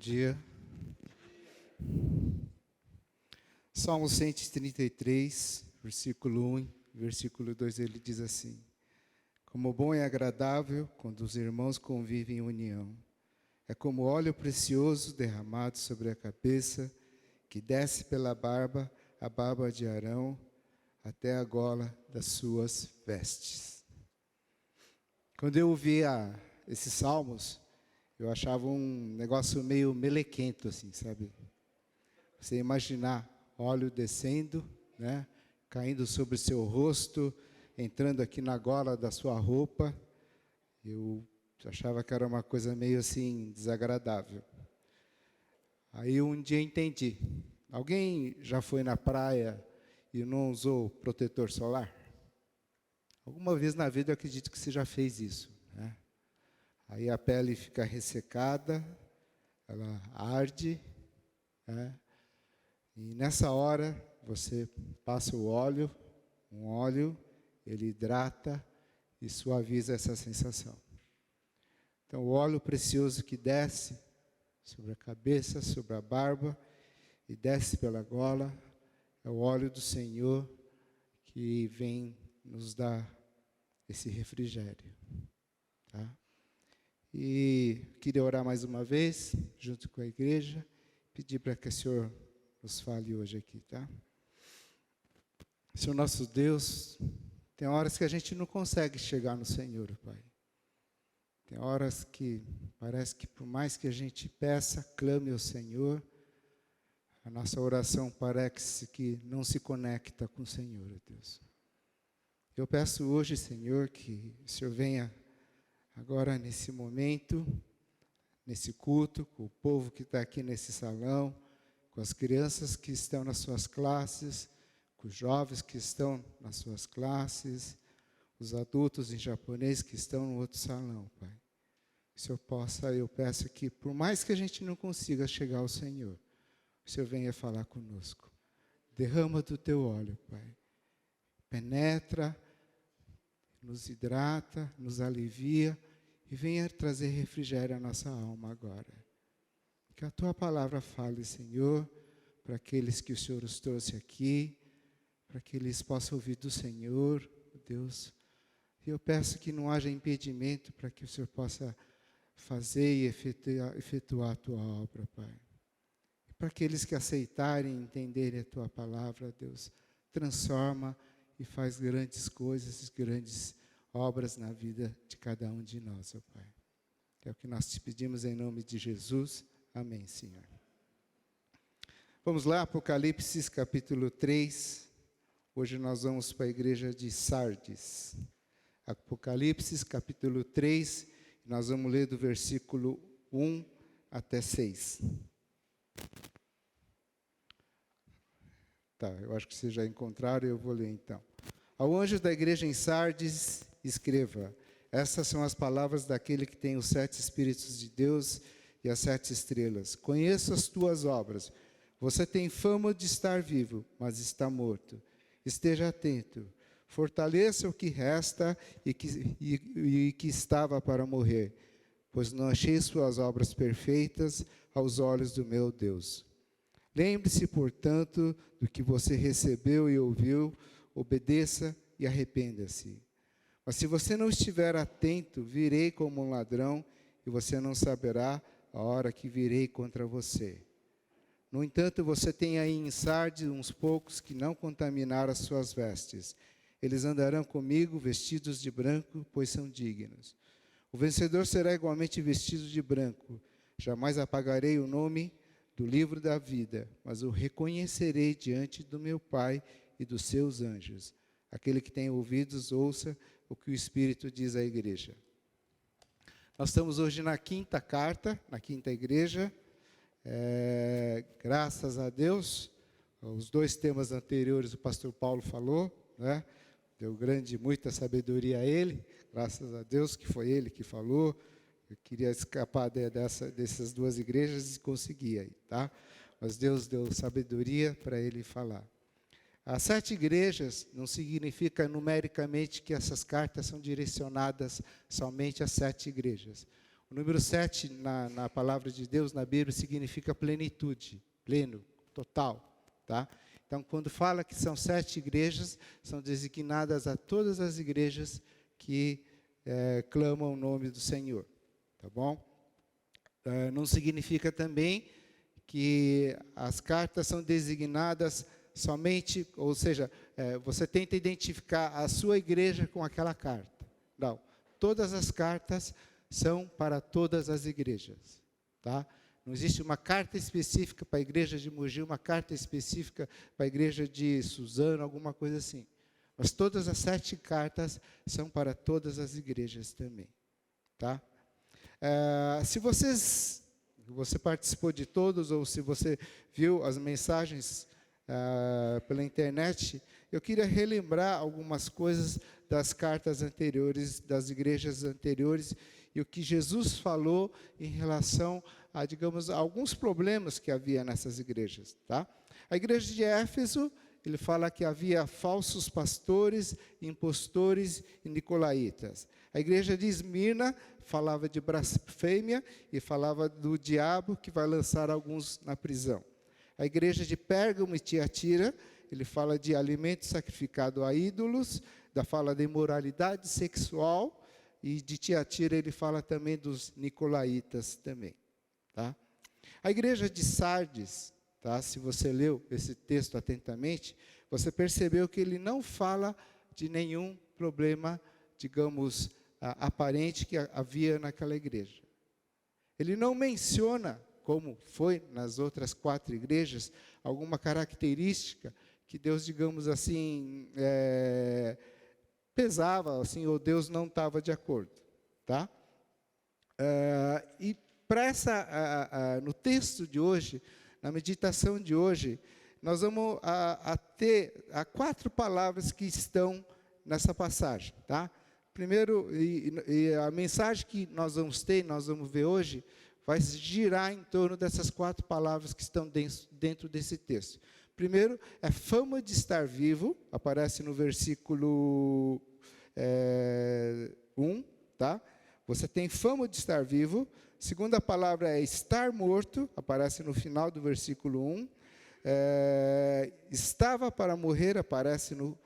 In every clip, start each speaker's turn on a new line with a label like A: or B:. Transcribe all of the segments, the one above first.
A: dia. Salmo 133, versículo 1, versículo 2, ele diz assim: Como bom e agradável quando os irmãos convivem em união. É como óleo precioso derramado sobre a cabeça, que desce pela barba, a barba de Arão, até a gola das suas vestes. Quando eu ouvia esses salmos, eu achava um negócio meio melequento, assim, sabe? Você imaginar óleo descendo, né? Caindo sobre o seu rosto, entrando aqui na gola da sua roupa. Eu achava que era uma coisa meio assim, desagradável. Aí um dia entendi. Alguém já foi na praia e não usou protetor solar? Alguma vez na vida eu acredito que você já fez isso, né? Aí a pele fica ressecada, ela arde, né? E nessa hora você passa o óleo, um óleo, ele hidrata e suaviza essa sensação. Então o óleo precioso que desce sobre a cabeça, sobre a barba e desce pela gola, é o óleo do Senhor que vem nos dar esse refrigério, tá? E queria orar mais uma vez, junto com a igreja, pedir para que o Senhor nos fale hoje aqui, tá? Senhor nosso Deus, tem horas que a gente não consegue chegar no Senhor, Pai. Tem horas que parece que por mais que a gente peça, clame ao Senhor, a nossa oração parece que não se conecta com o Senhor, Deus. Eu peço hoje, Senhor, que o Senhor venha agora nesse momento, nesse culto, com o povo que está aqui nesse salão, com as crianças que estão nas suas classes, com os jovens que estão nas suas classes, os adultos em japonês que estão no outro salão, Pai. Que o Senhor possa, eu peço que, por mais que a gente não consiga chegar ao Senhor, o Senhor venha falar conosco. Derrama do teu óleo, Pai. Penetra, nos hidrata, nos alivia e venha trazer refrigério à nossa alma agora. Que a tua palavra fale, Senhor, para aqueles que o Senhor os trouxe aqui, para que eles possam ouvir do Senhor, Deus. E eu peço que não haja impedimento para que o Senhor possa fazer e efetuar a tua obra, Pai. E para aqueles que aceitarem e entenderem a tua palavra, Deus, transforma e faz grandes coisas, grandes obras na vida de cada um de nós, ó Pai. É o que nós te pedimos em nome de Jesus. Amém, Senhor. Vamos lá, Apocalipse capítulo 3. Hoje nós vamos para a igreja de Sardes. Apocalipse capítulo 3, nós vamos ler do versículo 1 até 6. Tá, eu acho que vocês já encontraram, eu vou ler então. Ao anjo da igreja em Sardes, escreva: essas são as palavras daquele que tem os 7 Espíritos de Deus e as 7 estrelas. Conheço as tuas obras. Você tem fama de estar vivo, mas está morto. Esteja atento. Fortaleça o que resta e que estava para morrer, pois não achei suas obras perfeitas aos olhos do meu Deus. Lembre-se, portanto, do que você recebeu e ouviu, obedeça e arrependa-se. Mas se você não estiver atento, virei como um ladrão e você não saberá a hora que virei contra você. No entanto, você tem aí em Sardes uns poucos que não contaminaram as suas vestes. Eles andarão comigo vestidos de branco, pois são dignos. O vencedor será igualmente vestido de branco. Jamais apagarei o nome do livro da vida, mas o reconhecerei diante do meu Pai e dos seus anjos. Aquele que tem ouvidos, ouça o que o Espírito diz à igreja. Nós estamos hoje na quinta carta, na quinta igreja. Graças a Deus, os 2 temas anteriores o pastor Paulo falou, né? Deu muita sabedoria a ele, graças a Deus que foi ele que falou. Eu queria escapar dessas 2 igrejas e consegui aí, tá? Mas Deus deu sabedoria para ele falar. As 7 igrejas não significa numericamente que essas cartas são direcionadas somente às 7 igrejas. O número 7, na palavra de Deus, na Bíblia, significa plenitude, pleno, total. Tá? Então, quando fala que são 7 igrejas, são designadas a todas as igrejas que clamam o nome do Senhor. Tá bom? Não significa também que as cartas são designadas somente, ou seja, você tenta identificar a sua igreja com aquela carta. Não. Todas as cartas são para todas as igrejas. Tá? Não existe uma carta específica para a igreja de Mogi, uma carta específica para a igreja de Suzano, alguma coisa assim. Mas todas as 7 cartas são para todas as igrejas também. Tá? Se você participou de todos, ou se você viu as mensagens pela internet, eu queria relembrar algumas coisas das cartas anteriores, das igrejas anteriores, e o que Jesus falou em relação a, digamos, alguns problemas que havia nessas igrejas. Tá? A igreja de Éfeso, ele fala que havia falsos pastores, impostores e nicolaítas. A igreja de Esmirna falava de blasfêmia e falava do diabo que vai lançar alguns na prisão. A igreja de Pérgamo e Tiatira, ele fala de alimento sacrificado a ídolos, fala da imoralidade sexual, e de Tiatira ele fala também dos nicolaítas também. Tá? A igreja de Sardes, tá? Se você leu esse texto atentamente, você percebeu que ele não fala de nenhum problema, digamos, aparente que havia naquela igreja. Ele não menciona, como foi nas outras 4 igrejas, alguma característica que Deus, digamos assim, pesava, assim, ou Deus não estava de acordo. Tá? E para no texto de hoje, na meditação de hoje, nós vamos ter 4 palavras que estão nessa passagem. Tá? Primeiro, e a mensagem que nós vamos ter, nós vamos ver hoje, vai girar em torno dessas 4 palavras que estão dentro desse texto. Primeiro, é fama de estar vivo, aparece no versículo 1, tá? Você tem fama de estar vivo. Segunda palavra é estar morto, aparece no final do versículo 1. Estava para morrer, aparece no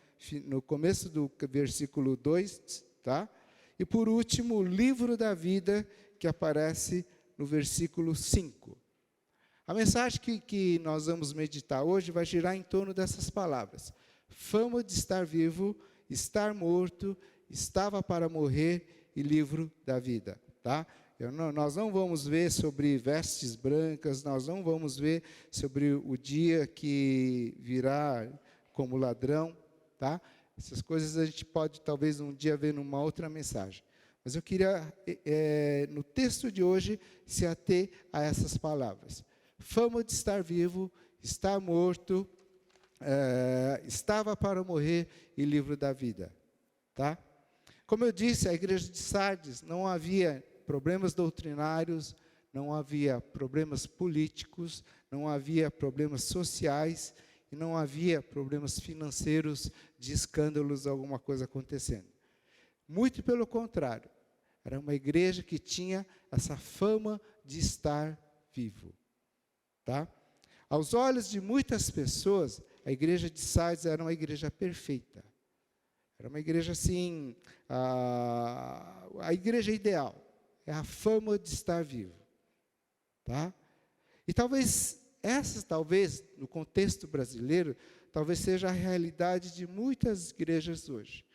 A: começo do versículo 2, tá? E por último, o livro da vida, que aparece no versículo 5. A mensagem que nós vamos meditar hoje vai girar em torno dessas palavras. Fama de estar vivo, estar morto, estava para morrer e livro da vida. Tá? Nós não vamos ver sobre vestes brancas, nós não vamos ver sobre o dia que virá como ladrão. Tá? Essas coisas a gente pode talvez um dia ver numa outra mensagem. Mas eu queria, no texto de hoje, se ater a essas palavras. Fama de estar vivo, estar morto, estava para morrer e livro da vida. Tá? Como eu disse, a igreja de Sardes não havia problemas doutrinários, não havia problemas políticos, não havia problemas sociais e não havia problemas financeiros de escândalos, alguma coisa acontecendo. Muito pelo contrário, era uma igreja que tinha essa fama de estar vivo. Tá? Aos olhos de muitas pessoas, a igreja de Sardes era uma igreja perfeita. Era uma igreja assim, a igreja ideal. É a fama de estar vivo. Tá? E talvez, no contexto brasileiro, talvez seja a realidade de muitas igrejas hoje.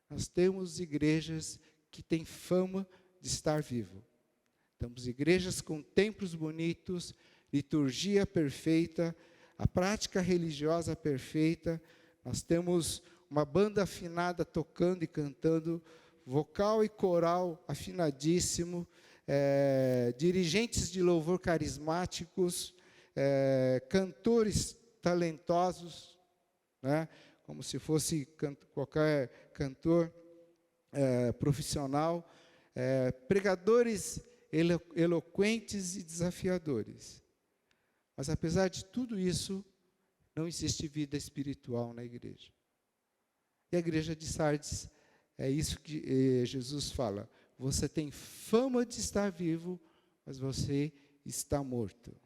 A: Nós temos igrejas que têm fama de estar vivo. Temos igrejas com templos bonitos, liturgia perfeita, a prática religiosa perfeita. Nós temos uma banda afinada tocando e cantando, vocal e coral afinadíssimo, dirigentes de louvor carismáticos, cantores talentosos, né, como se fosse qualquer cantor profissional, pregadores eloquentes e desafiadores. Mas, apesar de tudo isso, não existe vida espiritual na igreja. E a igreja de Sardes, é isso que Jesus fala. você tem fama de estar vivo, mas você está morto.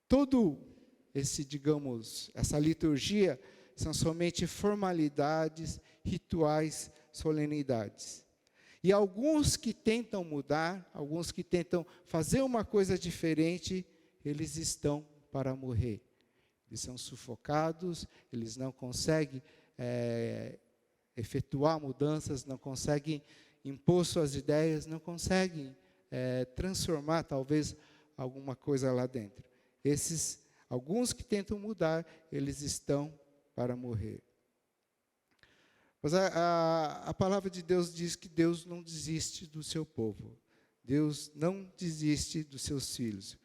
A: Todo essa liturgia são somente formalidades, rituais, solenidades. E alguns que tentam mudar, alguns que tentam fazer uma coisa diferente, eles estão para morrer. Eles são sufocados, eles não conseguem efetuar mudanças, não conseguem impor suas ideias, não conseguem transformar talvez alguma coisa lá dentro. Alguns que tentam mudar, eles estão para morrer. Mas a palavra de Deus diz que Deus não desiste do seu povo. Deus não desiste dos seus filhos.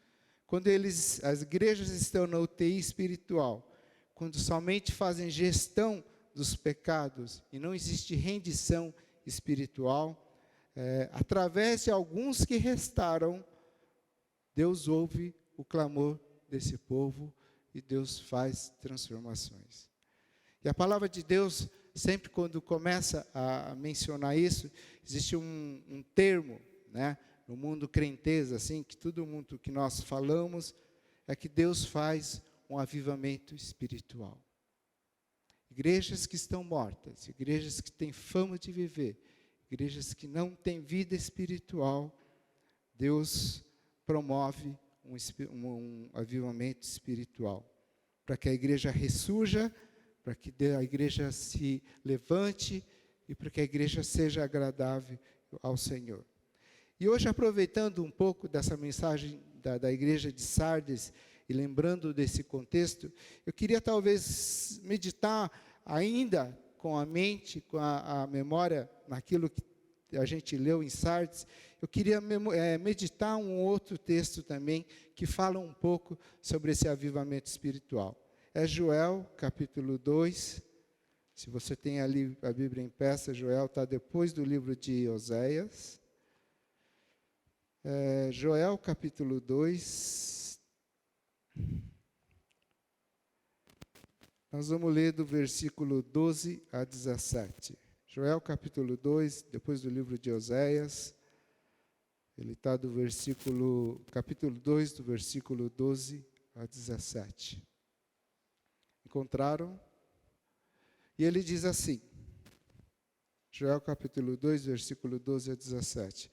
A: Quando as igrejas estão na UTI espiritual, quando somente fazem gestão dos pecados e não existe rendição espiritual, através de alguns que restaram, Deus ouve o clamor desse povo e Deus faz transformações. E a palavra de Deus, sempre quando começa a mencionar isso, existe um termo, né, no mundo crentez, assim, que todo mundo que nós falamos, é que Deus faz um avivamento espiritual. Igrejas que estão mortas, igrejas que têm fama de viver, igrejas que não têm vida espiritual, Deus promove um avivamento espiritual, para que a igreja ressurja, para que a igreja se levante e para que a igreja seja agradável ao Senhor. E hoje, aproveitando um pouco dessa mensagem da igreja de Sardes e lembrando desse contexto, eu queria talvez meditar ainda com a mente, com a memória naquilo que a gente leu em Sardes. Eu queria meditar um outro texto também que fala um pouco sobre esse avivamento espiritual. É Joel, capítulo 2. Se você tem ali a Bíblia impressa, Joel está depois do livro de Oséias. Joel, capítulo 2. Nós vamos ler do versículo 12 a 17. Joel, capítulo 2, depois do livro de Oséias. Ele está do capítulo 2, do versículo 12 a 17. Encontraram? E ele diz assim, Joel capítulo 2, versículo 12 a 17.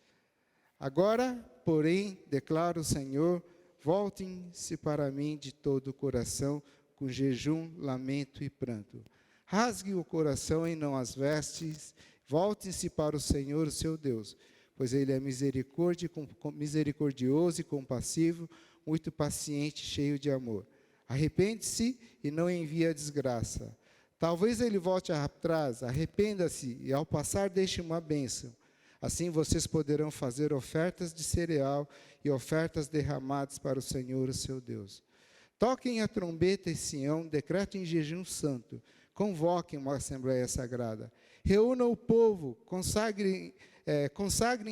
A: Agora, porém, declara o Senhor, voltem-se para mim de todo o coração, com jejum, lamento e pranto. Rasgue o coração e não as vestes, voltem-se para o Senhor, o seu Deus, pois Ele é misericordioso e compassivo, muito paciente, cheio de amor. Arrepende-se e não envie a desgraça. Talvez ele volte atrás, arrependa-se e ao passar deixe uma bênção. Assim vocês poderão fazer ofertas de cereal e ofertas derramadas para o Senhor, o seu Deus. Toquem a trombeta em Sião, decretem jejum santo, convoquem uma assembleia sagrada. Reúnam o povo, consagrem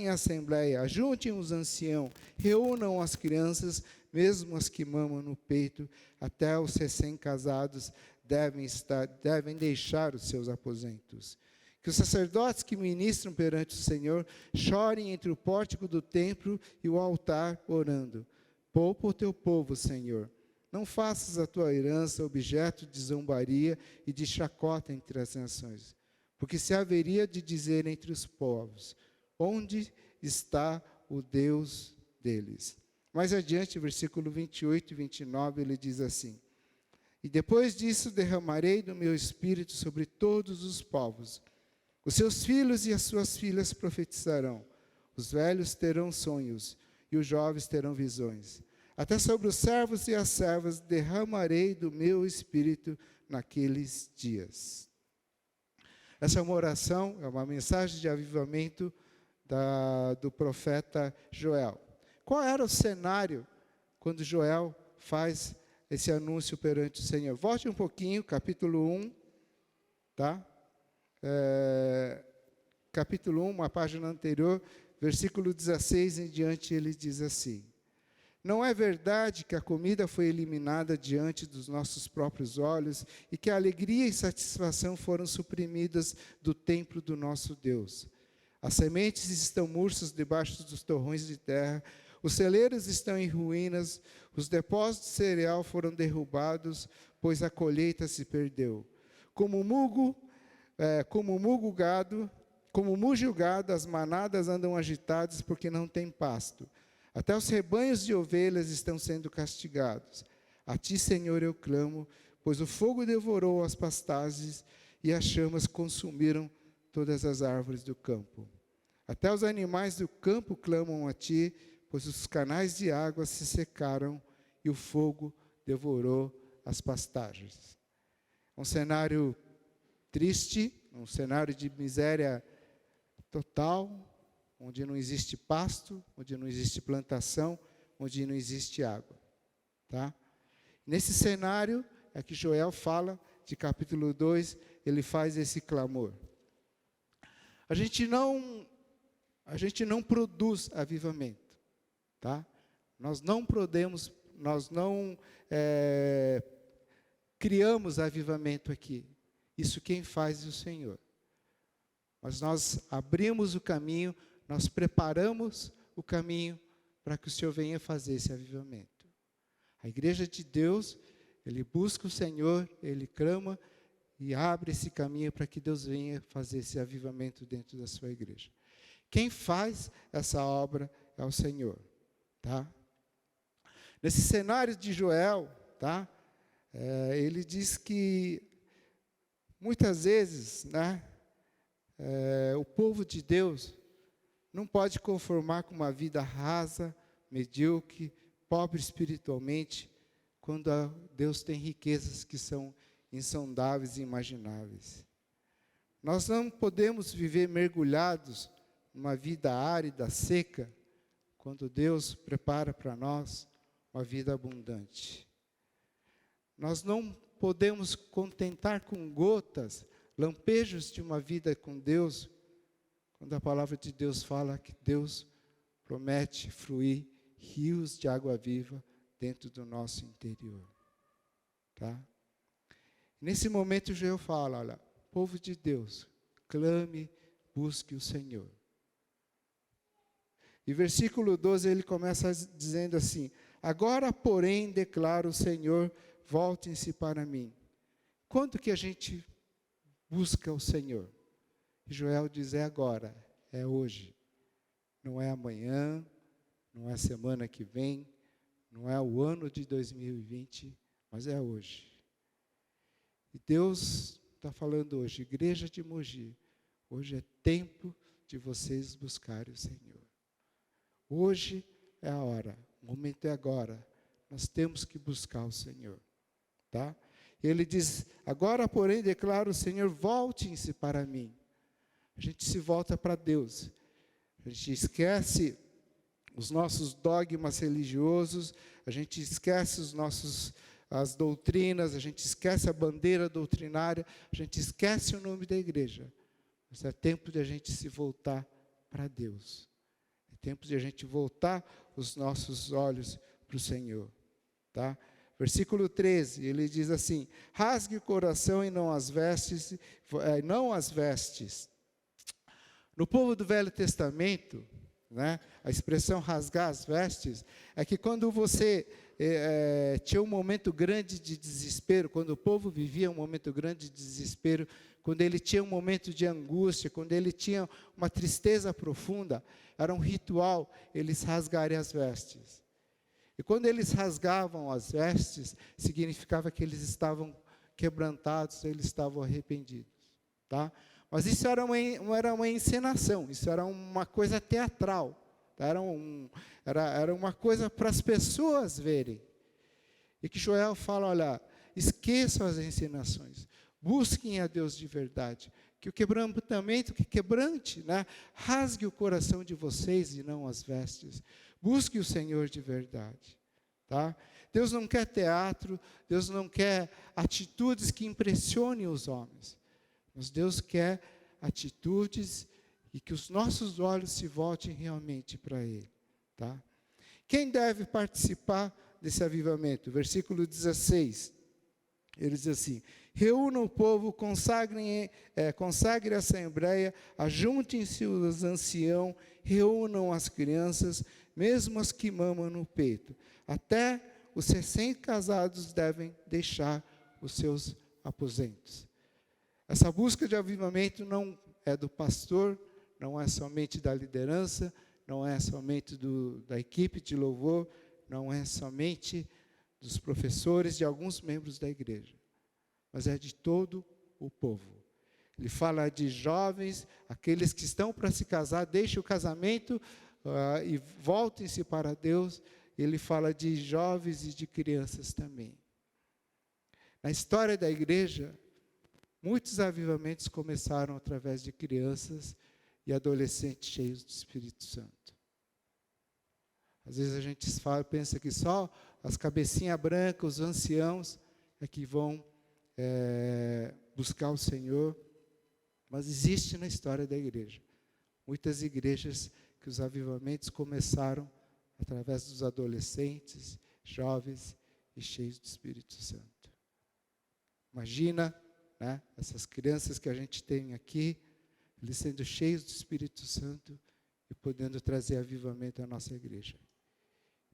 A: a assembleia, ajuntem os anciãos, reúnam as crianças, mesmo as que mamam no peito, até os recém-casados devem deixar os seus aposentos. Que os sacerdotes que ministram perante o Senhor chorem entre o pórtico do templo e o altar, orando. Poupa o teu povo, Senhor. Não faças a tua herança objeto de zombaria e de chacota entre as nações. Porque se haveria de dizer entre os povos, onde está o Deus deles? Mais adiante, versículo 28 e 29, ele diz assim, e depois disso derramarei do meu espírito sobre todos os povos. Os seus filhos e as suas filhas profetizarão. Os velhos terão sonhos e os jovens terão visões. Até sobre os servos e as servas derramarei do meu espírito naqueles dias. Essa é uma oração, é uma mensagem de avivamento do profeta Joel. Qual era o cenário quando Joel faz esse anúncio perante o Senhor? Volte um pouquinho, capítulo 1, tá? Capítulo 1, uma página anterior, versículo 16 em diante, ele diz assim, não é verdade que a comida foi eliminada diante dos nossos próprios olhos e que a alegria e satisfação foram suprimidas do templo do nosso Deus. As sementes estão murchas debaixo dos torrões de terra, os celeiros estão em ruínas, os depósitos de cereal foram derrubados, pois a colheita se perdeu. Como muge o gado, as manadas andam agitadas porque não tem pasto. Até os rebanhos de ovelhas estão sendo castigados. A ti, Senhor, eu clamo, pois o fogo devorou as pastagens e as chamas consumiram todas as árvores do campo. Até os animais do campo clamam a ti, pois os canais de água se secaram e o fogo devorou as pastagens. Um cenário triste, um cenário de miséria total, onde não existe pasto, onde não existe plantação, onde não existe água. Tá? Nesse cenário é que Joel fala, de capítulo 2, ele faz esse clamor. A gente não produz avivamento. Tá? Nós não criamos avivamento aqui. Isso quem faz é o Senhor. Mas nós abrimos o caminho, nós preparamos o caminho para que o Senhor venha fazer esse avivamento. A igreja de Deus, ele busca o Senhor, ele clama e abre esse caminho para que Deus venha fazer esse avivamento dentro da sua igreja. Quem faz essa obra é o Senhor. Tá? Nesse cenário de Joel, tá? Ele diz que muitas vezes, né, o povo de Deus não pode conformar com uma vida rasa, medíocre, pobre espiritualmente, quando Deus tem riquezas que são insondáveis e imagináveis. Nós não podemos viver mergulhados numa vida árida, seca, quando Deus prepara para nós uma vida abundante. Nós não podemos contentar com gotas, lampejos de uma vida com Deus, quando a palavra de Deus fala que Deus promete fluir rios de água viva dentro do nosso interior. Tá? Nesse momento, Joel fala, olha, povo de Deus, clame, busque o Senhor. E versículo 12, ele começa dizendo assim, agora, porém, declara o Senhor, voltem-se para mim. Quando que a gente busca o Senhor? Joel diz, é agora, é hoje. Não é amanhã, não é semana que vem, não é o ano de 2020, mas é hoje. E Deus está falando hoje, igreja de Mogi, hoje é tempo de vocês buscarem o Senhor. Hoje é a hora, o momento é agora, nós temos que buscar o Senhor. Tá? Ele diz, agora, porém, declara o Senhor, voltem-se para mim. A gente se volta para Deus. A gente esquece os nossos dogmas religiosos, a gente esquece as doutrinas, a gente esquece a bandeira doutrinária, a gente esquece o nome da igreja. Mas é tempo de a gente se voltar para Deus. É tempo de a gente voltar os nossos olhos para o Senhor. Tá? Versículo 13, ele diz assim, rasgue o coração e não as vestes, No povo do Velho Testamento, né, a expressão rasgar as vestes, é que quando você tinha um momento grande de desespero, quando o povo vivia um momento grande de desespero, quando ele tinha um momento de angústia, quando ele tinha uma tristeza profunda, era um ritual eles rasgarem as vestes. E quando eles rasgavam as vestes, significava que eles estavam quebrantados, eles estavam arrependidos. Tá? Mas isso era uma encenação, isso era uma coisa teatral. Era uma coisa para as pessoas verem. E que Joel fala, olha, esqueçam as encenações, busquem a Deus de verdade. Que o quebrantamento, que quebrante, né? Rasgue o coração de vocês e não as vestes. Busque o Senhor de verdade. Tá? Deus não quer teatro, Deus não quer atitudes que impressionem os homens. Mas Deus quer atitudes e que os nossos olhos se voltem realmente para Ele. Tá? Quem deve participar desse avivamento? Versículo 16. Ele diz assim: reúnam o povo, consagre a assembleia, ajuntem-se os anciãos, reúnam as crianças, mesmo as que mamam no peito. Até os recém-casados devem deixar os seus aposentos. Essa busca de avivamento não é do pastor, não é somente da liderança, não é somente da equipe de louvor, não é somente dos professores, de alguns membros da igreja, mas é de todo o povo. Ele fala de jovens, aqueles que estão para se casar, deixem o casamento e voltem-se para Deus. Ele fala de jovens e de crianças também. Na história da igreja, muitos avivamentos começaram através de crianças e adolescentes cheios do Espírito Santo. Às vezes a gente pensa que só as cabecinhas brancas, os anciãos, é que vão buscar o Senhor. Mas existe na história da igreja muitas igrejas que os avivamentos começaram através dos adolescentes, jovens e cheios do Espírito Santo. Imagina, né, essas crianças que a gente tem aqui, eles sendo cheios do Espírito Santo e podendo trazer avivamento à nossa igreja.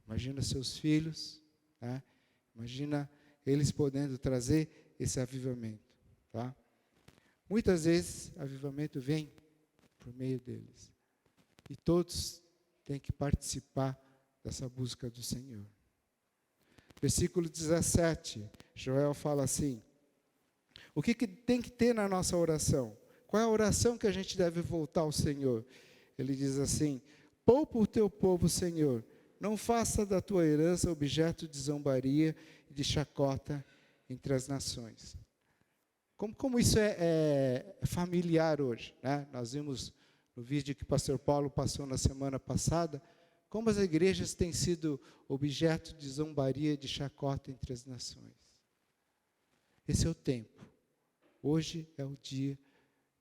A: Imagina seus filhos, né? Imagina eles podendo trazer esse avivamento. Tá? Muitas vezes, avivamento vem por meio deles. E todos têm que participar dessa busca do Senhor. Versículo 17, Joel fala assim: o que tem que ter na nossa oração? Qual é a oração que a gente deve voltar ao Senhor? Ele diz assim: poupa o teu povo, Senhor, não faça da tua herança objeto de zombaria e de chacota entre as nações. Como isso é familiar hoje, né? Nós vimos no vídeo que o pastor Paulo passou na semana passada, como as igrejas têm sido objeto de zombaria e de chacota entre as nações. Esse é o tempo. Hoje é o dia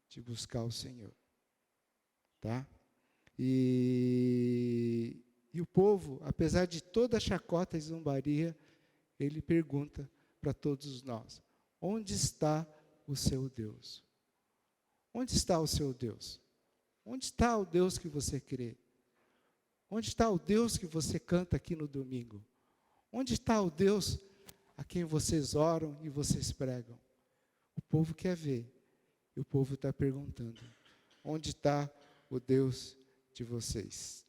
A: de buscar o Senhor. Tá? E o povo, apesar de toda a chacota e zombaria, ele pergunta para todos nós: onde está o seu Deus? Onde está o seu Deus? Onde está o Deus que você crê? Onde está o Deus que você canta aqui no domingo? Onde está o Deus a quem vocês oram e vocês pregam? O povo quer ver. E o povo está perguntando: onde está o Deus de vocês?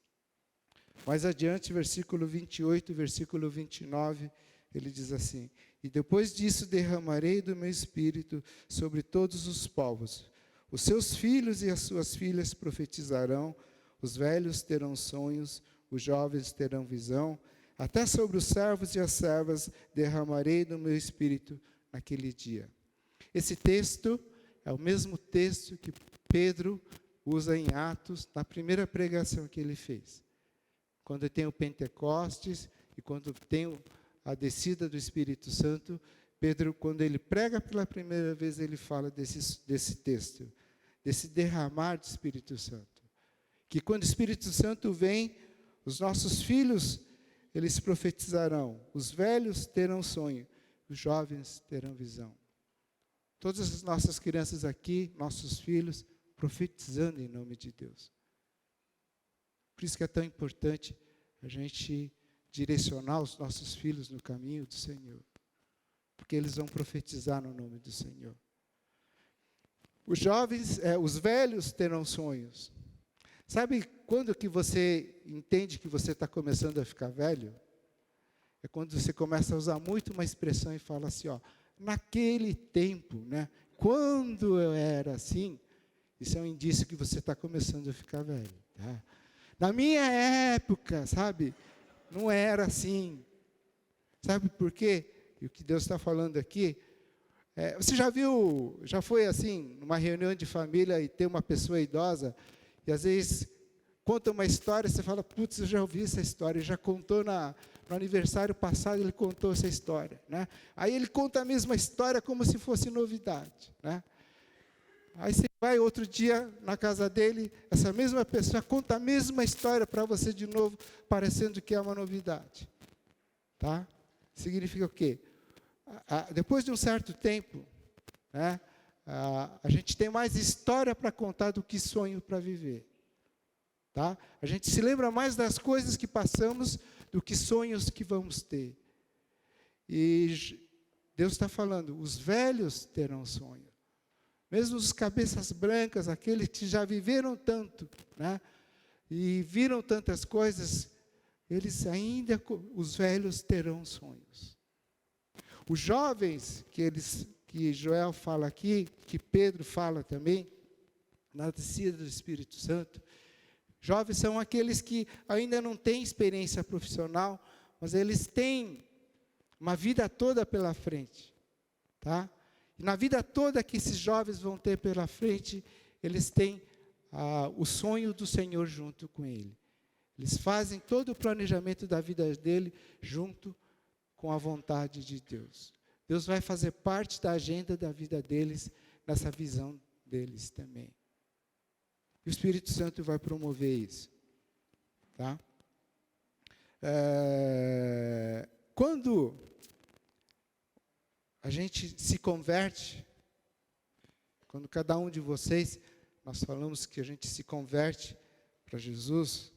A: Mais adiante, versículo 28, versículo 29, ele diz assim: e depois disso derramarei do meu espírito sobre todos os povos. Os seus filhos e as suas filhas profetizarão, os velhos terão sonhos, os jovens terão visão, até sobre os servos e as servas derramarei do meu espírito naquele dia. Esse texto é o mesmo texto que Pedro usa em Atos, na primeira pregação que ele fez. Quando tem o Pentecostes e quando tem a descida do Espírito Santo, Pedro, quando ele prega pela primeira vez, ele fala desse texto, desse derramar do Espírito Santo. Que quando o Espírito Santo vem, os nossos filhos, eles profetizarão, os velhos terão sonho, os jovens terão visão. Todas as nossas crianças aqui, nossos filhos, profetizando em nome de Deus. Por isso que é tão importante a gente direcionar os nossos filhos no caminho do Senhor. Porque eles vão profetizar no nome do Senhor. Os jovens, os velhos terão sonhos. Sabe quando que você entende que você está começando a ficar velho? É quando você começa a usar muito uma expressão e fala assim, ó, naquele tempo, né? Quando eu era assim, isso é um indício que você está começando a ficar velho. Tá? Na minha época, sabe, não era assim. Sabe por quê? E o que Deus está falando aqui, você já foi assim, numa reunião de família e tem uma pessoa idosa, e às vezes conta uma história, você fala, putz, eu já ouvi essa história, já contou no aniversário passado, ele contou essa história. Né? Aí ele conta a mesma história como se fosse novidade. Né? Aí você vai outro dia na casa dele, essa mesma pessoa conta a mesma história para você de novo, parecendo que é uma novidade. Tá? Significa o quê? depois de um certo tempo, né, a gente tem mais história para contar do que sonho para viver. Tá? A gente se lembra mais das coisas que passamos do que sonhos que vamos ter. E Deus está falando, os velhos terão sonho. Mesmo os cabeças brancas, aqueles que já viveram tanto, né, e viram tantas coisas, eles ainda, os velhos terão sonhos. Os jovens, que Joel fala aqui, que Pedro fala também, na descida do Espírito Santo, jovens são aqueles que ainda não têm experiência profissional, mas eles têm uma vida toda pela frente. Tá? E na vida toda que esses jovens vão ter pela frente, eles têm o sonho do Senhor junto com ele. Eles fazem todo o planejamento da vida dele junto com a vontade de Deus. Deus vai fazer parte da agenda da vida deles, nessa visão deles também. E o Espírito Santo vai promover isso. Tá? Quando a gente se converte, quando cada um de vocês, nós falamos que a gente se converte para Jesus,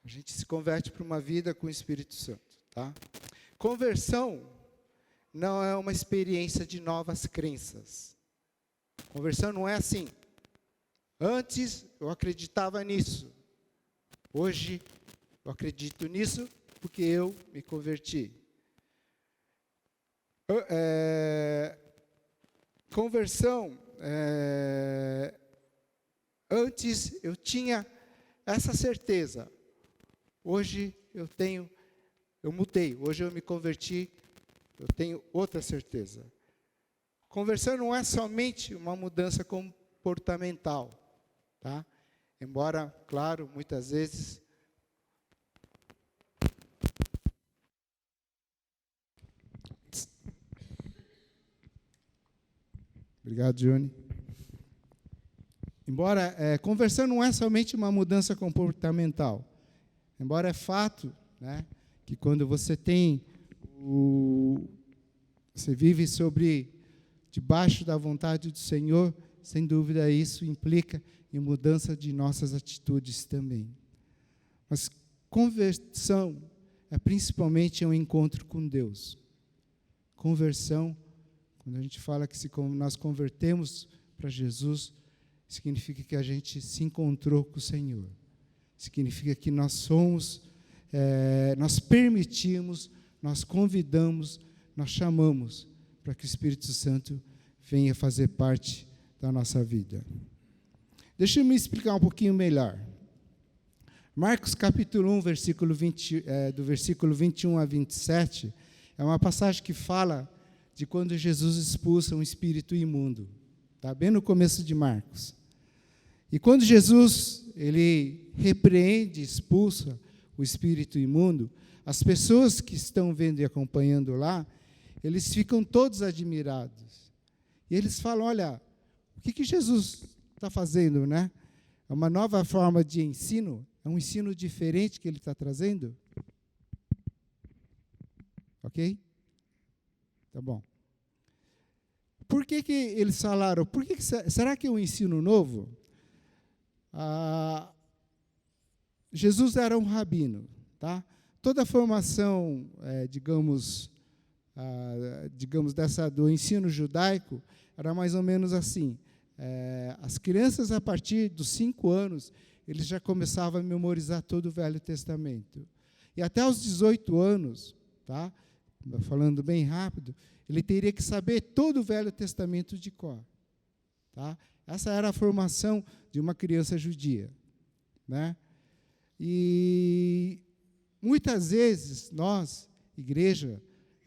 A: a gente se converte para uma vida com o Espírito Santo. Tá? Conversão não é uma experiência de novas crenças. Conversão não é assim. Antes eu acreditava nisso. Hoje eu acredito nisso porque eu me converti. Conversão, antes eu tinha essa certeza. Hoje eu mudei. Hoje eu me converti, eu tenho outra certeza. Conversão não é somente uma mudança comportamental. Tá? Embora, claro, muitas vezes obrigado, Johnny. Embora conversão não é somente uma mudança comportamental, embora é fato, né, que quando você você vive debaixo da vontade do Senhor, sem dúvida isso implica em mudança de nossas atitudes também. Mas conversão é principalmente um encontro com Deus. Conversão, quando a gente fala que nós convertemos para Jesus, significa que a gente se encontrou com o Senhor. Significa que nós nós permitimos, nós convidamos, nós chamamos para que o Espírito Santo venha fazer parte da nossa vida. Deixa eu me explicar um pouquinho melhor. Marcos capítulo 1, do versículo 21 a 27, é uma passagem que fala de quando Jesus expulsa um espírito imundo. Está bem no começo de Marcos. E quando Jesus, ele repreende, expulsa o espírito imundo, as pessoas que estão vendo e acompanhando lá, eles ficam todos admirados. E eles falam, olha, o que Jesus está fazendo, né? É uma nova forma de ensino, é um ensino diferente que ele está trazendo. Ok? Tá bom. Por que eles falaram? Será que é um ensino novo? Jesus era um rabino, tá? Toda a formação, digamos, do ensino judaico era mais ou menos assim. As crianças, a partir dos 5 anos, eles já começavam a memorizar todo o Velho Testamento. E até os 18 anos, tá? Falando bem rápido, ele teria que saber todo o Velho Testamento de cor. Tá? Essa era a formação de uma criança judia. Né? E muitas vezes nós, igreja,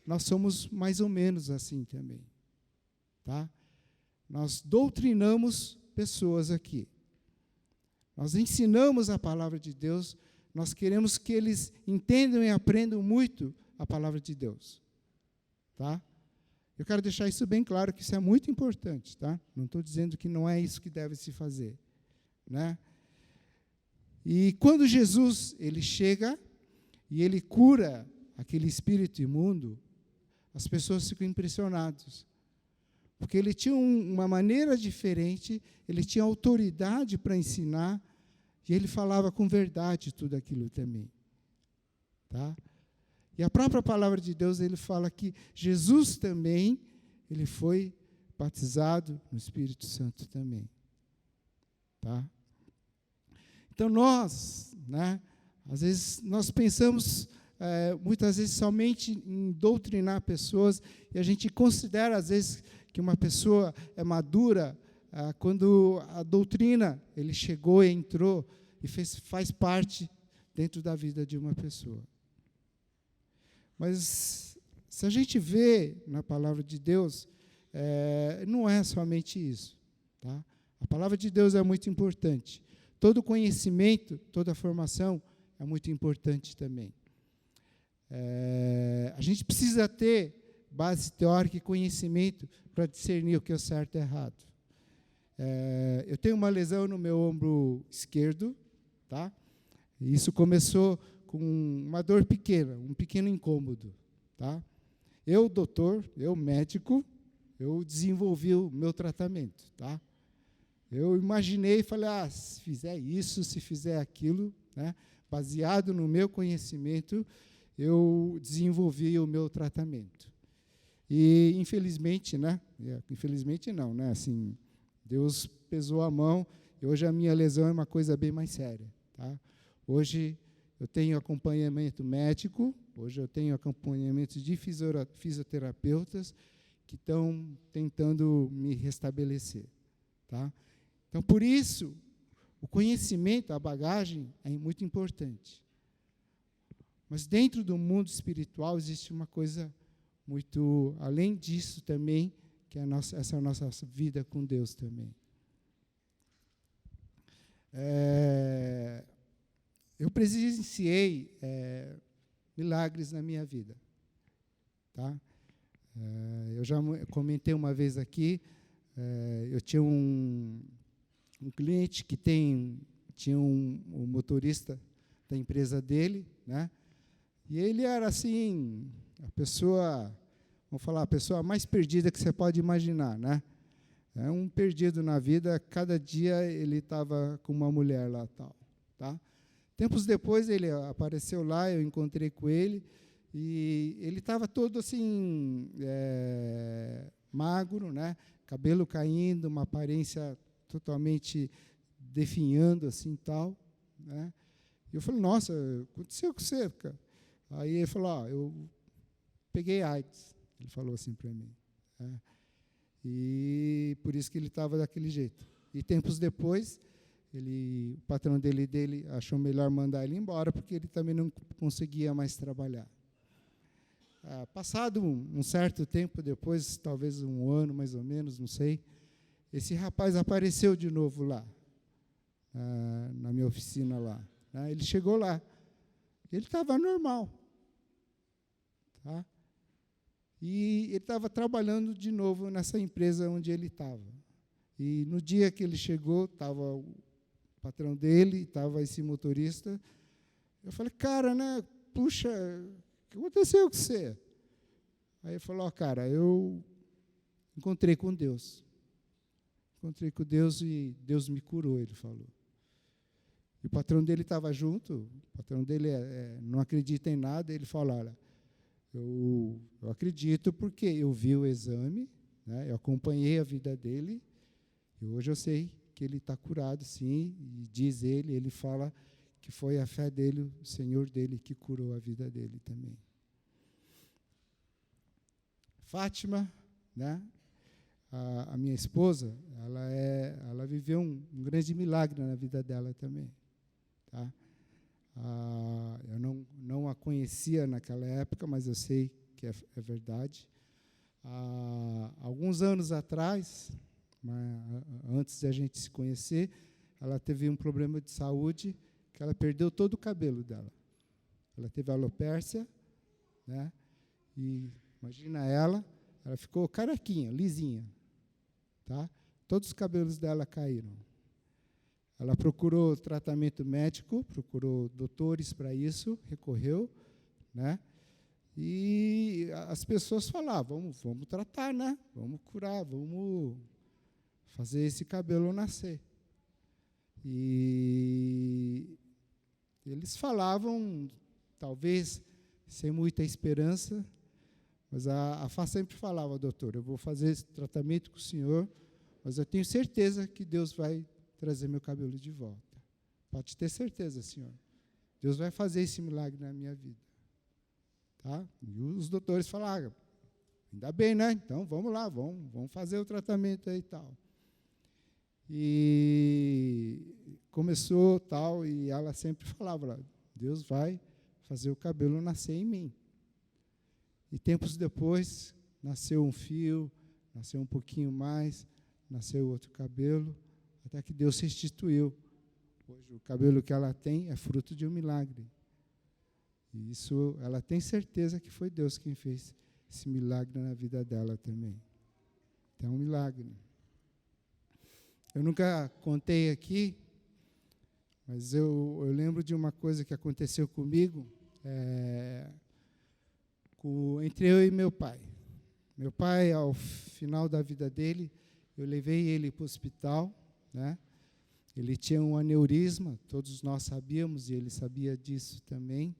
A: nós somos mais ou menos assim também. Tá? Nós doutrinamos pessoas aqui. Nós ensinamos a palavra de Deus, nós queremos que eles entendam e aprendam muito a palavra de Deus. Tá? Eu quero deixar isso bem claro, que isso é muito importante. Tá? Não estou dizendo que não é isso que deve se fazer. Né? E quando Jesus ele chega e ele cura aquele espírito imundo, as pessoas ficam impressionadas. Porque ele tinha uma maneira diferente, ele tinha autoridade para ensinar, e ele falava com verdade tudo aquilo também. Tá? E a própria palavra de Deus, ele fala que Jesus também, ele foi batizado no Espírito Santo também. Tá? Então nós, né, às vezes nós pensamos, muitas vezes somente em doutrinar pessoas, e a gente considera às vezes que uma pessoa é madura quando a doutrina, ele chegou e entrou e faz parte dentro da vida de uma pessoa. Mas se a gente vê na palavra de Deus, não é somente isso. Tá? A palavra de Deus é muito importante. Todo conhecimento, toda formação é muito importante também. A gente precisa ter base teórica e conhecimento para discernir o que é certo e errado. Eu tenho uma lesão no meu ombro esquerdo, tá? E isso começou com uma dor pequena, um pequeno incômodo, tá? Eu, doutor, eu, médico, eu desenvolvi o meu tratamento, tá? Eu imaginei e falei, se fizer isso, se fizer aquilo, né? Baseado no meu conhecimento, eu desenvolvi o meu tratamento. E, infelizmente, né? Infelizmente não, né? Assim, Deus pesou a mão e hoje a minha lesão é uma coisa bem mais séria, tá? Hoje eu tenho acompanhamento médico, hoje eu tenho acompanhamento de fisioterapeutas que estão tentando me restabelecer, tá? Então, por isso, o conhecimento, a bagagem é muito importante. Mas dentro do mundo espiritual existe uma coisa muito além disso também, que é essa nossa vida com Deus também. Eu presenciei milagres na minha vida. Tá? Eu já comentei uma vez aqui, eu tinha um cliente que tinha um motorista da empresa dele, né? E ele era assim, a pessoa mais perdida que você pode imaginar, né? É um perdido na vida, cada dia ele estava com uma mulher lá, tal, tá? Tempos depois ele apareceu lá, eu encontrei com ele, e ele estava todo assim, magro, né? Cabelo caindo, uma aparência totalmente definhando, assim, tal, né? E eu falei, nossa, aconteceu com você, cara? Aí ele falou, eu peguei AIDS. Ele falou assim para mim. Né? E por isso que ele estava daquele jeito. E tempos depois, o patrão dele achou melhor mandar ele embora, porque ele também não conseguia mais trabalhar. Passado um certo tempo depois, talvez um ano mais ou menos, não sei, esse rapaz apareceu de novo lá, na minha oficina lá. Né? Ele chegou lá. Ele estava normal. Tá? E ele estava trabalhando de novo nessa empresa onde ele estava. E no dia que ele chegou, estava o patrão dele, estava esse motorista. Eu falei, cara, né? Puxa, o que aconteceu com você? Aí ele falou, cara, eu encontrei com Deus. Encontrei com Deus e Deus me curou, ele falou. E o patrão dele estava junto, o patrão dele não acredita em nada, ele falou, olha, eu acredito porque eu vi o exame, né, eu acompanhei a vida dele, e hoje eu sei que ele está curado, sim, e diz ele fala que foi a fé dele, o Senhor dele, que curou a vida dele também. Fátima, né, a minha esposa, ela viveu um grande milagre na vida dela também. Tá? Eu não a conhecia naquela época, mas eu sei que é verdade. Alguns anos atrás, antes de a gente se conhecer, ela teve um problema de saúde, que ela perdeu todo o cabelo dela. Ela teve alopécia, né? E imagina ela ficou carequinha, lisinha. Tá? Todos os cabelos dela caíram. Ela procurou tratamento médico, procurou doutores para isso, recorreu, né? E as pessoas falavam, vamos tratar, né? Vamos curar, vamos fazer esse cabelo nascer. E eles falavam, talvez sem muita esperança, mas a Fá sempre falava, doutor, eu vou fazer esse tratamento com o senhor, mas eu tenho certeza que Deus vai trazer meu cabelo de volta. Pode ter certeza, senhor. Deus vai fazer esse milagre na minha vida. Tá? E os doutores falaram, ainda bem, né? Então, vamos lá, vamos fazer o tratamento aí e tal. E começou tal, e ela sempre falava, Deus vai fazer o cabelo nascer em mim. E tempos depois, nasceu um fio, nasceu um pouquinho mais, nasceu outro cabelo, até que Deus restituiu. Hoje, o cabelo que ela tem é fruto de um milagre. E isso, ela tem certeza que foi Deus quem fez esse milagre na vida dela também. Então, é um milagre. Eu nunca contei aqui, mas eu lembro de uma coisa que aconteceu comigo, entre eu e meu pai. Meu pai, ao final da vida dele, eu levei ele para o hospital, né? Ele tinha um aneurisma, todos nós sabíamos, e ele sabia disso também.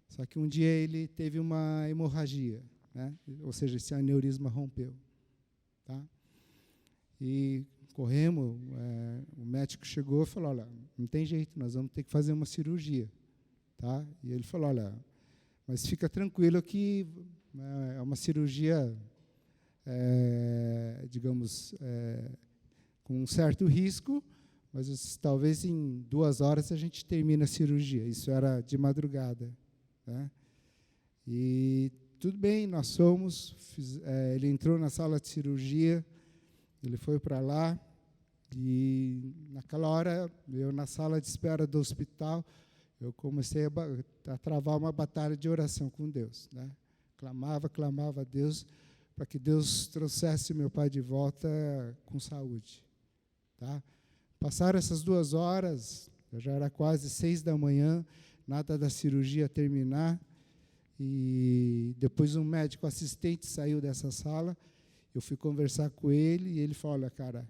A: Só que um dia ele teve uma hemorragia, né? Ou seja, esse aneurisma rompeu. Tá? E corremos, o médico chegou e falou, olha, não tem jeito, nós vamos ter que fazer uma cirurgia. Tá? E ele falou, olha, mas fica tranquilo que é uma cirurgia, digamos, com um certo risco, mas talvez em 2 horas a gente termina a cirurgia. Isso era de madrugada. Né? E tudo bem, nós fomos, ele entrou na sala de cirurgia, ele foi para lá, e naquela hora, eu na sala de espera do hospital, eu comecei a travar uma batalha de oração com Deus. Né? Clamava a Deus, para que Deus trouxesse meu pai de volta com saúde. Tá? Passaram essas 2 horas, já era quase 6 da manhã, nada da cirurgia terminar, e depois um médico assistente saiu dessa sala, eu fui conversar com ele, e ele falou, olha, cara,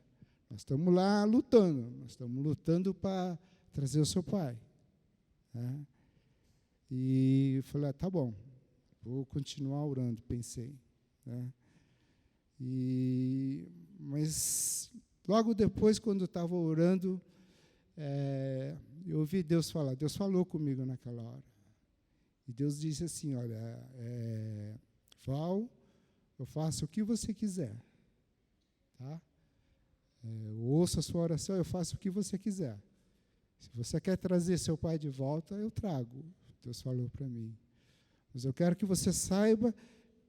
A: nós estamos lá lutando para trazer o seu pai. Né? E eu falei, tá bom, vou continuar orando, pensei. Né? Mas logo depois, quando eu estava orando, eu ouvi Deus falar. Deus falou comigo naquela hora. E Deus disse assim, olha, Val, eu faço o que você quiser. Tá? Eu ouço a sua oração, eu faço o que você quiser. Se você quer trazer seu pai de volta, eu trago. Deus falou para mim. Mas eu quero que você saiba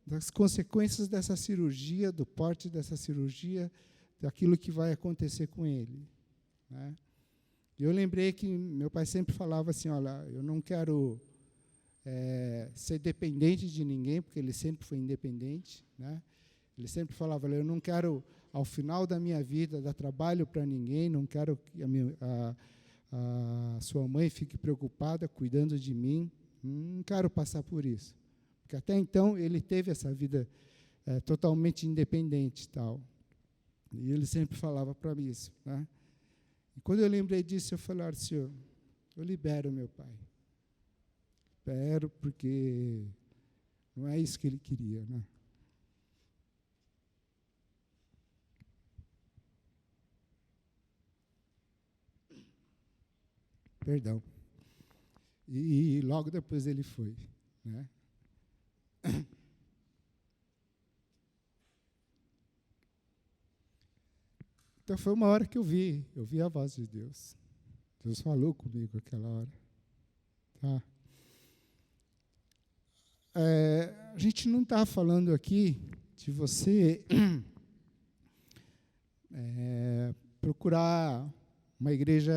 A: das consequências dessa cirurgia, do porte dessa cirurgia, daquilo que vai acontecer com ele. Né? E eu lembrei que meu pai sempre falava assim, olha, eu não quero ser dependente de ninguém, porque ele sempre foi independente. Né? Ele sempre falava, eu não quero, ao final da minha vida, dar trabalho para ninguém, não quero que a sua mãe fique preocupada cuidando de mim, não quero passar por isso. Porque até então ele teve essa vida totalmente independente. Tal. E ele sempre falava para mim isso. Né? E quando eu lembrei disso, eu falei, Senhor, eu libero meu pai. Libero porque não é isso que ele queria. Né? Perdão. E logo depois ele foi. Né? Então foi uma hora que eu vi a voz de Deus. Deus falou comigo aquela hora. Tá? A gente não está falando aqui de você procurar uma igreja,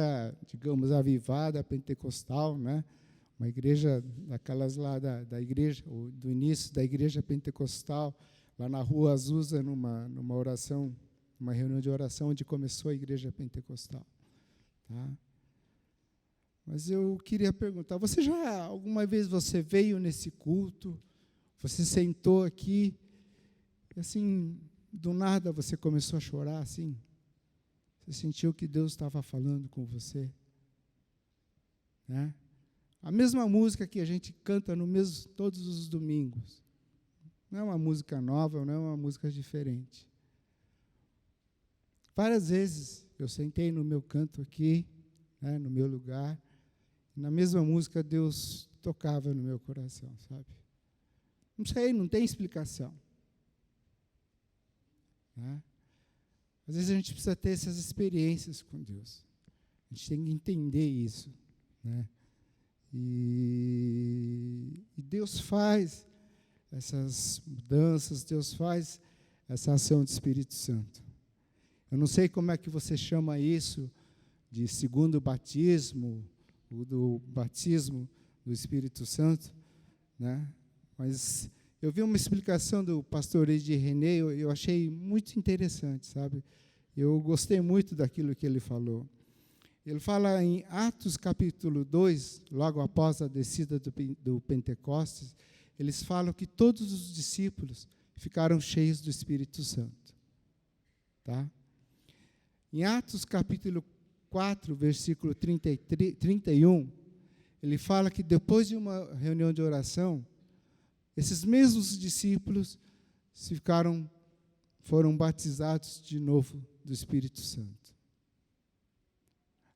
A: digamos, avivada, pentecostal, né? Uma igreja daquelas lá da igreja, do início da igreja pentecostal, lá na Rua Azusa, numa oração, uma reunião de oração onde começou a igreja pentecostal. Tá? Mas eu queria perguntar, alguma vez você veio nesse culto,
B: Você sentou aqui, e assim, do nada você começou a chorar, assim. Você sentiu que Deus estava falando com você, né? A mesma música que a gente canta todos os domingos. Não é uma música nova, não é uma música diferente. Várias vezes eu sentei no meu canto aqui, né, no meu lugar, e na mesma música Deus tocava no meu coração, sabe? Não sei, não tem explicação, né? Às vezes a gente precisa ter essas experiências com Deus. A gente tem que entender isso, né? E Deus faz essas mudanças, Deus faz essa ação do Espírito Santo. Eu não sei como é que você chama isso, de segundo batismo, ou do batismo do Espírito Santo, né? Mas eu vi uma explicação do pastor Edir René, eu achei muito interessante, sabe? Eu gostei muito daquilo que ele falou. Ele fala em Atos capítulo 2, logo após a descida do Pentecostes, eles falam que todos os discípulos ficaram cheios do Espírito Santo. Tá? Em Atos capítulo 4, versículo 31, ele fala que depois de uma reunião de oração, esses mesmos discípulos foram batizados de novo do Espírito Santo.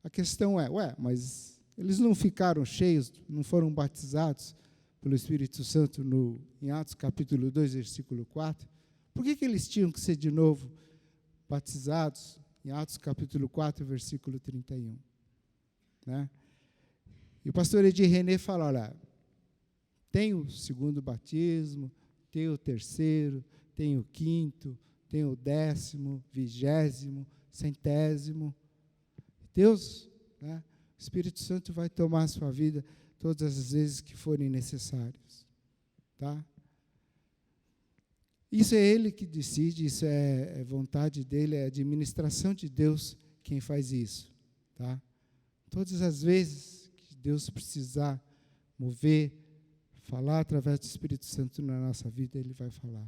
B: A questão é, mas eles não ficaram cheios, não foram batizados pelo Espírito Santo em Atos capítulo 2, versículo 4? Por que eles tinham que ser de novo batizados em Atos capítulo 4, versículo 31? Né? E o pastor Edir René fala, olha, tem o segundo batismo, tem o terceiro, tem o quinto, tem o 10º, 20º, 100º. Deus, né, o Espírito Santo vai tomar a sua vida todas as vezes que forem necessárias. Tá? Isso é Ele que decide, isso é vontade dEle, é a administração de Deus quem faz isso. Tá? Todas as vezes que Deus precisar mover, falar através do Espírito Santo na nossa vida, Ele vai falar.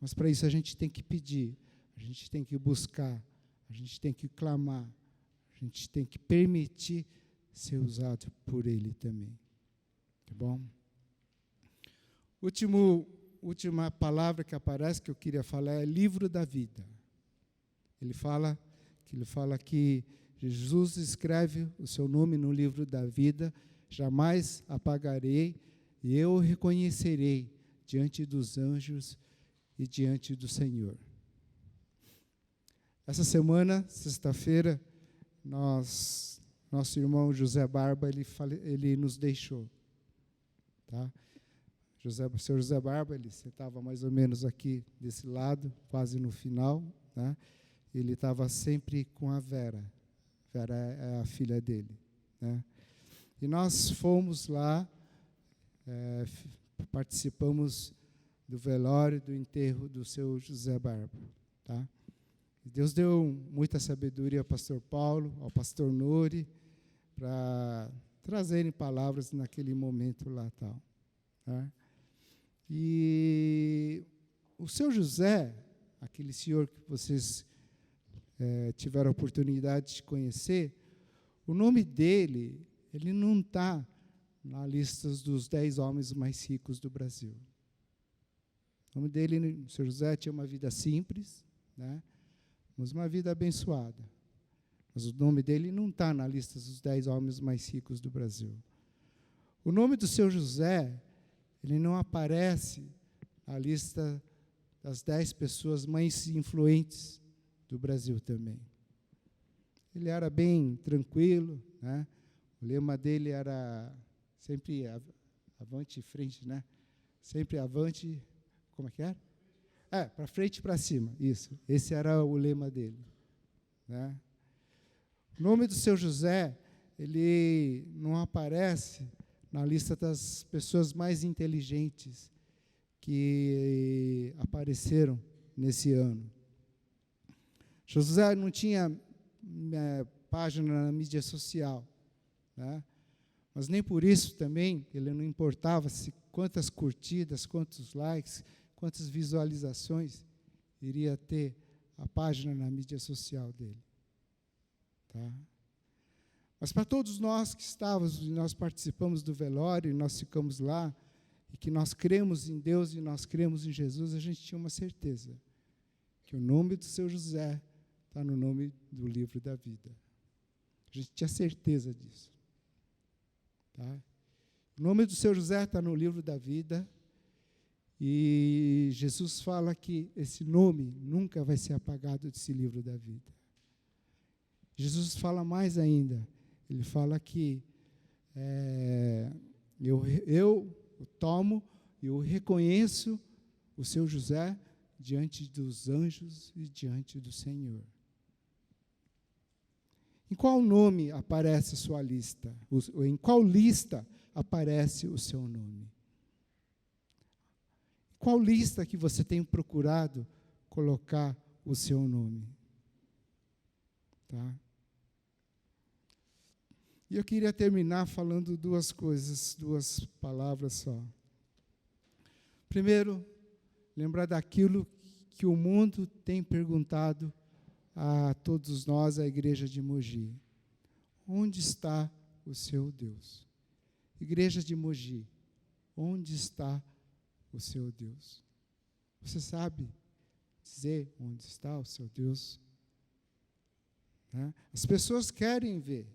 B: Mas para isso a gente tem que pedir, a gente tem que buscar, a gente tem que clamar, a gente tem que permitir ser usado por Ele também. Tá bom? Última palavra que aparece, que eu queria falar, é livro da vida. Ele fala que Jesus escreve o seu nome no livro da vida, jamais apagarei, e eu o reconhecerei diante dos anjos e diante do Senhor. Essa semana, sexta-feira, nosso irmão José Barba, ele nos deixou. Tá? O senhor José Barba, ele sentava mais ou menos aqui desse lado, quase no final, né? Ele estava sempre com a Vera. Vera é a filha dele, né? E nós fomos lá, participamos do velório, do enterro do seu José Barba. Tá? Deus deu muita sabedoria ao pastor Paulo, ao pastor Nori, para trazerem palavras naquele momento lá. Tal, tá? E o seu José, aquele senhor que vocês tiveram a oportunidade de conhecer, o nome dele, ele não está na lista dos 10 homens mais ricos do Brasil. O nome dele, o seu José, tinha uma vida simples, né? Mas uma vida abençoada. Mas o nome dele não está na lista dos 10 homens mais ricos do Brasil. O nome do seu José, ele não aparece na lista das 10 pessoas mais influentes do Brasil também. Ele era bem tranquilo, né? O lema dele era sempre avante e frente, né? Sempre avante, como é que era? Para frente e para cima, isso. Esse era o lema dele, né? O nome do seu José, ele não aparece na lista das pessoas mais inteligentes que apareceram nesse ano. José não tinha página na mídia social, né? Mas nem por isso também ele não importava se quantas curtidas, quantos likes, quantas visualizações iria ter a página na mídia social dele. Tá? Mas para todos nós que estávamos, e nós participamos do velório, e nós ficamos lá, e que nós cremos em Deus e nós cremos em Jesus, a gente tinha uma certeza, que o nome do seu José está no nome do livro da vida. A gente tinha certeza disso. Tá? O nome do seu José está no livro da vida, e Jesus fala que esse nome nunca vai ser apagado desse livro da vida. Jesus fala mais ainda. Ele fala que eu tomo e eu reconheço o seu José diante dos anjos e diante do Senhor. Em qual nome aparece a sua lista? Em qual lista aparece o seu nome? Qual lista que você tem procurado colocar o seu nome? Tá? E eu queria terminar falando duas coisas, duas palavras só. Primeiro, lembrar daquilo que o mundo tem perguntado a todos nós, a igreja de Mogi. Onde está o seu Deus? Igreja de Mogi, onde está o seu Deus? Você sabe dizer onde está o seu Deus? Né? As pessoas querem ver.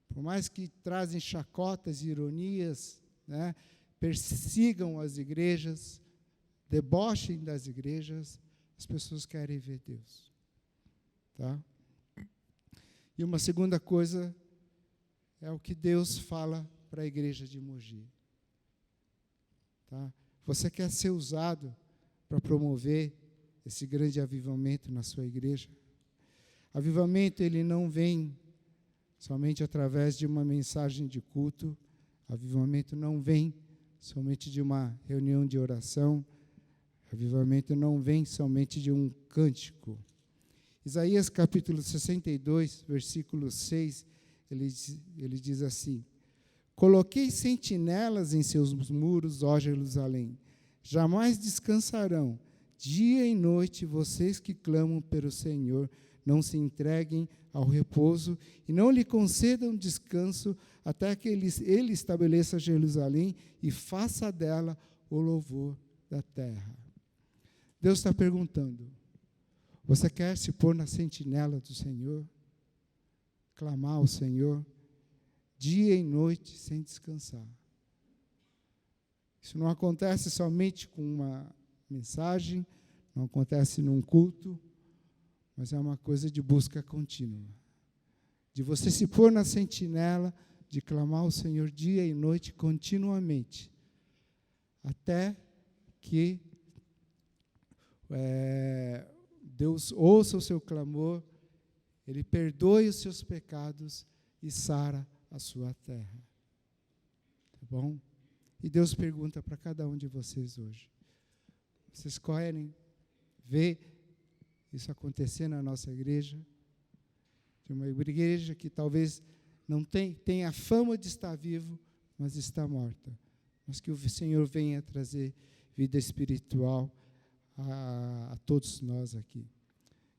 B: Por mais que trazem chacotas e ironias, né, persigam as igrejas, debochem das igrejas, as pessoas querem ver Deus. Tá? E uma segunda coisa é o que Deus fala para a igreja de Mogi. Tá? Você quer ser usado para promover esse grande avivamento na sua igreja? Avivamento, ele não vem somente através de uma mensagem de culto. Avivamento não vem somente de uma reunião de oração. Avivamento não vem somente de um cântico. Isaías capítulo 62, versículo 6, ele diz assim: coloquei sentinelas em seus muros, ó Jerusalém, jamais descansarão. Dia e noite vocês que clamam pelo Senhor, não se entreguem ao repouso e não lhe concedam descanso até que ele estabeleça Jerusalém e faça dela o louvor da terra. Deus está perguntando: você quer se pôr na sentinela do Senhor? Clamar ao Senhor dia e noite sem descansar. Isso não acontece somente com uma mensagem, não acontece num culto, mas é uma coisa de busca contínua. De você se pôr na sentinela, de clamar ao Senhor dia e noite continuamente, até que Deus ouça o seu clamor, Ele perdoe os seus pecados e sara a sua terra. Tá bom? E Deus pergunta para cada um de vocês hoje: vocês querem ver isso acontecer na nossa igreja? De uma igreja que talvez não tenha a fama de estar vivo, mas está morta. Mas que o Senhor venha trazer vida espiritual a todos nós aqui.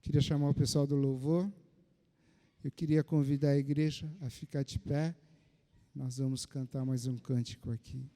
B: Queria chamar o pessoal do louvor. Eu queria convidar a igreja a ficar de pé. Nós vamos cantar mais um cântico aqui.